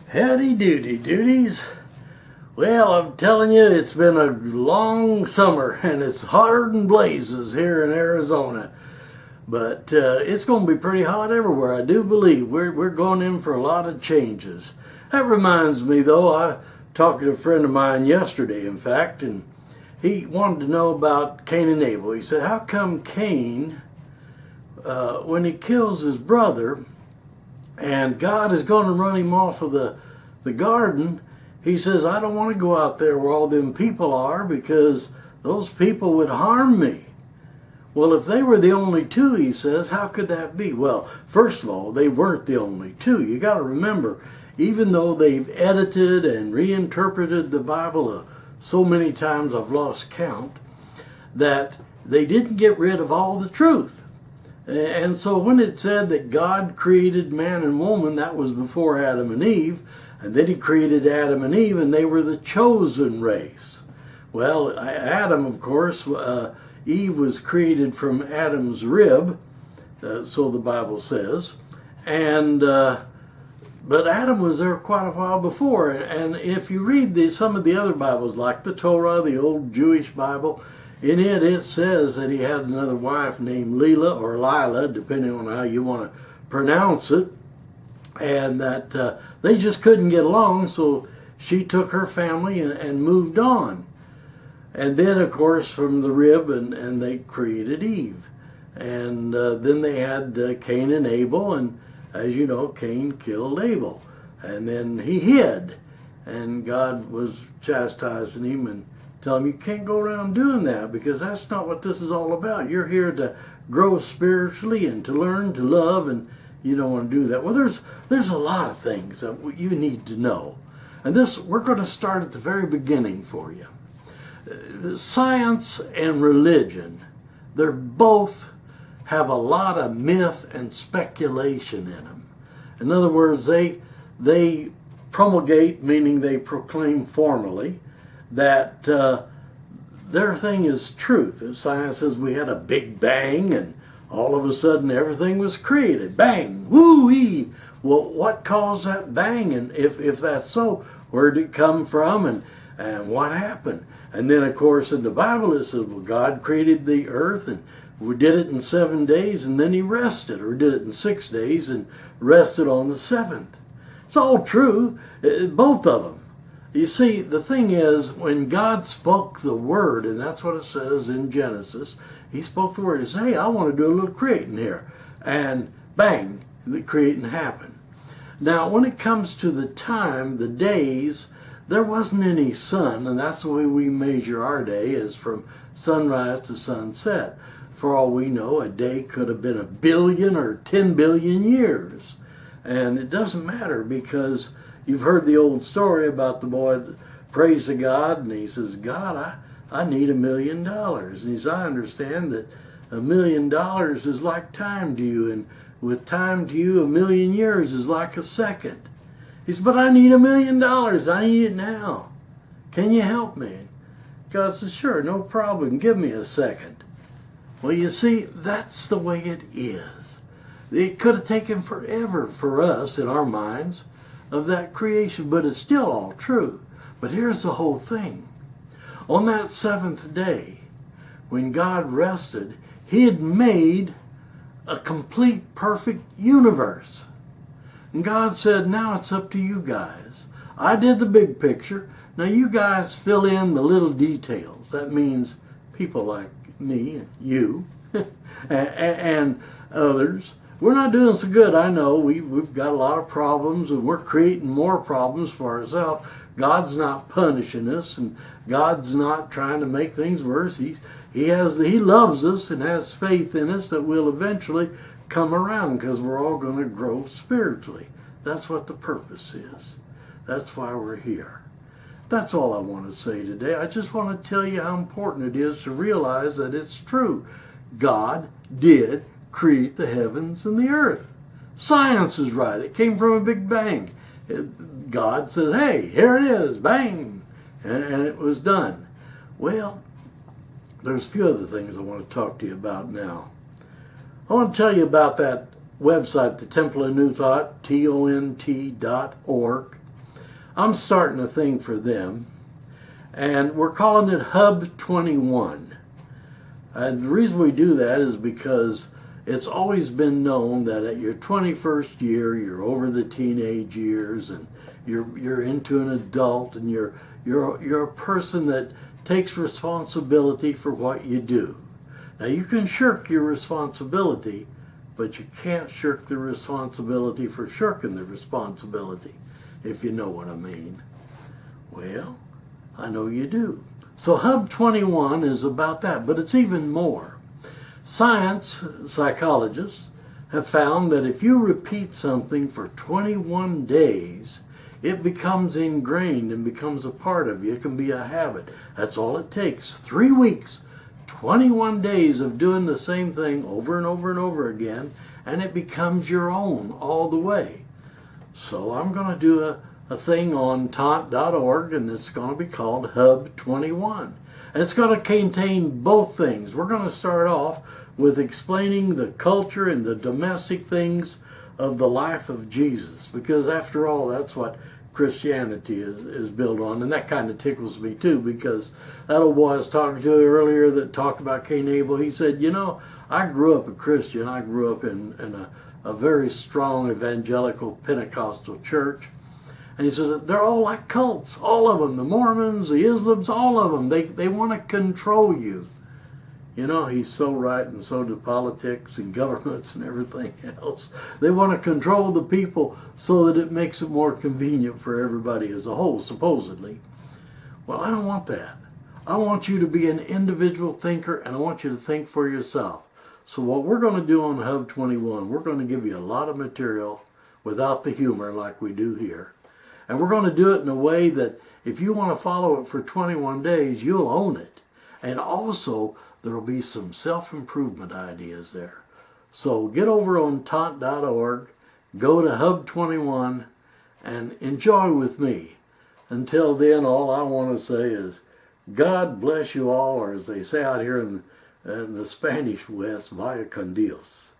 Howdy doody duties. Well, I'm telling you, it's been a long summer and it's hotter than blazes here in Arizona. But it's going to be pretty hot everywhere. I do believe we're going in for a lot of changes. That reminds me, though, I talked to a friend of mine yesterday, in fact, and he wanted to know about Cain and Abel. He said, how come Cain, when he kills his brother, and God is going to run him off of the garden, he says, I don't want to go out there where all them people are because those people would harm me. Well, if they were the only two, he says, how could that be? Well, first of all, they weren't the only two. You got to remember, even though they've edited and reinterpreted the Bible so many times I've lost count, that they didn't get rid of all the truth. And so when it said that God created man and woman, that was before Adam and Eve, and then he created Adam and Eve, and they were the chosen race. Well, Adam, of course, Eve was created from Adam's rib, so the Bible says, and but Adam was there quite a while before. And if you read some of the other Bibles, like the Torah, the old Jewish Bible, in it says that he had another wife named Leela or Lila, depending on how you want to pronounce it, and that they just couldn't get along, so she took her family and moved on. And then, of course, from the rib, and they created Eve. And then they had Cain and Abel, and as you know, Cain killed Abel. And then he hid, and God was chastising him and tell him, you can't go around doing that because that's not what this is all about. You're here to grow spiritually and to learn to love, and you don't want to do that. Well, there's a lot of things that you need to know. And we're going to start at the very beginning for you. Science and religion, they're both have a lot of myth and speculation in them. In other words, they promulgate, meaning they proclaim formally, that their thing is truth. Science says we had a big bang and all of a sudden everything was created. Bang! Woo-wee! Well, what caused that bang? And if that's so, where did it come from and what happened? And then, of course, in the Bible it says, well, God created the earth and we did it in 7 days and then he rested, or did it in 6 days and rested on the seventh. It's all true, both of them. You see, the thing is, when God spoke the word, and that's what it says in Genesis, he spoke the word. He said, hey, I want to do a little creating here. And bang, the creating happened. Now, when it comes to the time, the days, there wasn't any sun, and that's the way we measure our day, is from sunrise to sunset. For all we know, a day could have been 1 billion or 10 billion years. And it doesn't matter, because you've heard the old story about the boy that prays to God, and he says, God, I need $1 million. And he says, I understand that $1 million is like time to you, and with time to you, 1 million years is like a second. He says, but I need $1 million. I need it now. Can you help me? God says, sure, no problem. Give me a second. Well, you see, that's the way it is. It could have taken forever for us in our minds of that creation, but it's still all true. But here's the whole thing. On that seventh day, when God rested, he had made a complete, perfect universe. And God said, now it's up to you guys. I did the big picture. Now you guys fill in the little details. That means people like me and you and others. We're not doing so good, I know. We've got a lot of problems, and we're creating more problems for ourselves. God's not punishing us, and God's not trying to make things worse. He loves us and has faith in us that we'll eventually come around, because we're all going to grow spiritually. That's what the purpose is. That's why we're here. That's all I want to say today. I just want to tell you how important it is to realize that it's true. God did create the heavens and the earth. Science is right. It came from a big bang. God says, hey, here it is, bang, and it was done. Well, there's a few other things I want to talk to you about now. I want to tell you about that website, the Temple of New Thought, TONT.org. I'm starting a thing for them, and we're calling it Hub 21. And the reason we do that is because it's always been known that at your 21st year, you're over the teenage years, and you're into an adult, and you're a person that takes responsibility for what you do. Now you can shirk your responsibility, but you can't shirk the responsibility for shirking the responsibility, if you know what I mean. Well, I know you do. So Hub 21 is about that, but it's even more. Psychologists have found that if you repeat something for 21 days, it becomes ingrained and becomes a part of you. It can be a habit. That's all it takes. 3 weeks, 21 days of doing the same thing over and over and over again, and it becomes your own all the way. So I'm going to do a thing on taunt.org, and it's going to be called Hub 21. And it's going to contain both things. We're going to start off with explaining the culture and the domestic things of the life of Jesus, because after all, that's what Christianity is built on. And that kind of tickles me too, because that old boy I was talking to earlier that talked about Cain and Abel, he said, you know, I grew up a Christian. I grew up in a very strong evangelical Pentecostal church. And he says, they're all like cults, all of them, the Mormons, the Islams, all of them. They want to control you. You know, he's so right, and so do politics and governments and everything else. They want to control the people so that it makes it more convenient for everybody as a whole, supposedly. Well, I don't want that. I want you to be an individual thinker, and I want you to think for yourself. So what we're going to do on Hub 21, we're going to give you a lot of material without the humor like we do here. And we're going to do it in a way that if you want to follow it for 21 days, you'll own it. And also, there will be some self-improvement ideas there. So get over on taunt.org, go to Hub 21, and enjoy with me. Until then, all I want to say is, God bless you all, or as they say out here in the Spanish West, vaya con Dios.